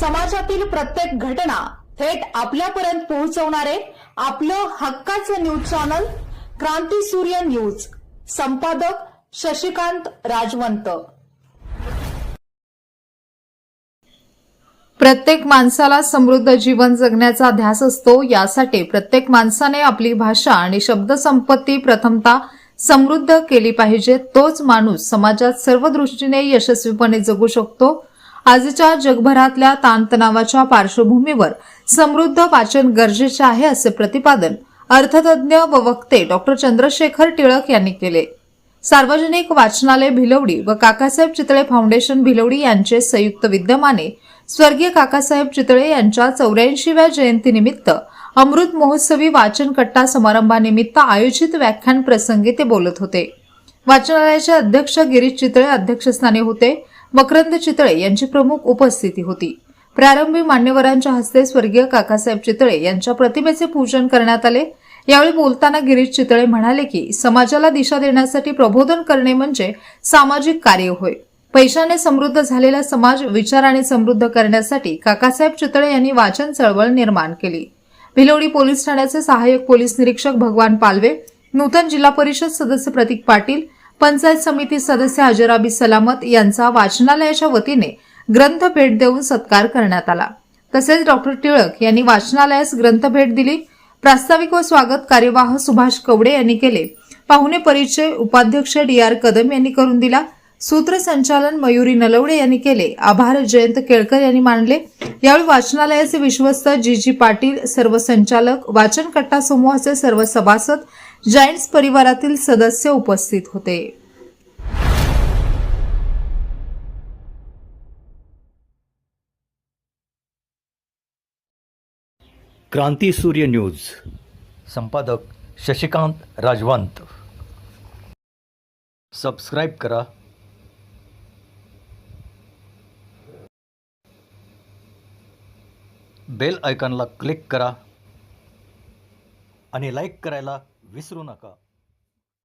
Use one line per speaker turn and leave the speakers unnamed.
समाजातील प्रत्येक घटना थेट आपल्यापर्यंत पोहोचवणारे आपलं हक्काचं न्यूज चॅनल क्रांती सूर्य न्यूज. संपादक शशिकांत राजवंत. प्रत्येक माणसाला समृद्ध जीवन जगण्याचा ध्यास असतो. यासाठी प्रत्येक माणसाने आपली भाषा आणि शब्दसंपत्ती प्रथमतः समृद्ध केली पाहिजे. तोच माणूस समाजात सर्व दृष्टीने यशस्वीपणे जगू शकतो. आजच्या जगभरातल्या ताणतणावाच्या पार्श्वभूमीवर समृद्ध वाचन गरजेचे आहे, असे प्रतिपादन अर्थतज्ञ व वक्ते डॉ. चंद्रशेखर टिळक यांनी केले. सार्वजनिक वाचनालय भिलवडी व काकासाहेब चितळे फाउंडेशन भिलवडी यांचे संयुक्त विद्यमाने स्वर्गीय काकासाहेब चितळे यांच्या 84व्या जयंतीनिमित्त अमृत महोत्सवी वाचन कट्टा समारंभानिमित्त आयोजित व्याख्यान प्रसंगी ते बोलत होते. वाचनालयाचे अध्यक्ष गिरीश चितळे अध्यक्षस्थानी होते. मकरंद चितळे यांची प्रमुख उपस्थिती होती. प्रारंभी मान्यवरांच्या हस्ते स्वर्गीय काकासाहेब चितळे यांच्या प्रतिमेचे पूजन करण्यात आले. यावेळी बोलताना गिरीश चितळे म्हणाले की समाजाला दिशा देण्यासाठी प्रबोधन करणे म्हणजे सामाजिक कार्य होय. पैशाने समृद्ध झालेला समाज विचाराने समृद्ध करण्यासाठी काकासाहेब चितळे यांनी वाचन चळवळ निर्माण केली. भिलवडी पोलीस ठाण्याचे सहाय्यक पोलीस निरीक्षक भगवान पालवे, नूतन जिल्हा परिषद सदस्य प्रतीक पाटील, पंचायत समिती सदस्य हजराबी सलामत यांचा वाचनालयाच्या वतीने ग्रंथ भेट देऊन सत्कार करण्यात आला. तसेच डॉ. टिळक यांनी वाचनालयास ग्रंथ भेट दिली. प्रास्ताविक व स्वागत कार्यवाह सुभाष कवडे यांनी केले. पाहुणे परिचय उपाध्यक्ष DR कदम यांनी करून दिला. सूत्रसंचालन मयुरी नलवडे यांनी केले. आभार जयंत केळकर यांनी मानले. यावेळी वाचनालयाचे विश्वस्त जी पाटील, सर्व संचालक, वाचन कट्टा समूहाचे सर्व सभासद, जायंट्स परिवारातील सदस्य उपस्थित होते.
क्रांती सूर्य न्यूज. संपादक शशिकांत राजवंत. सबस्क्राईब करा. बेल आयकॉनला क्लिक करा आणि लाईक करायला विसरू नका.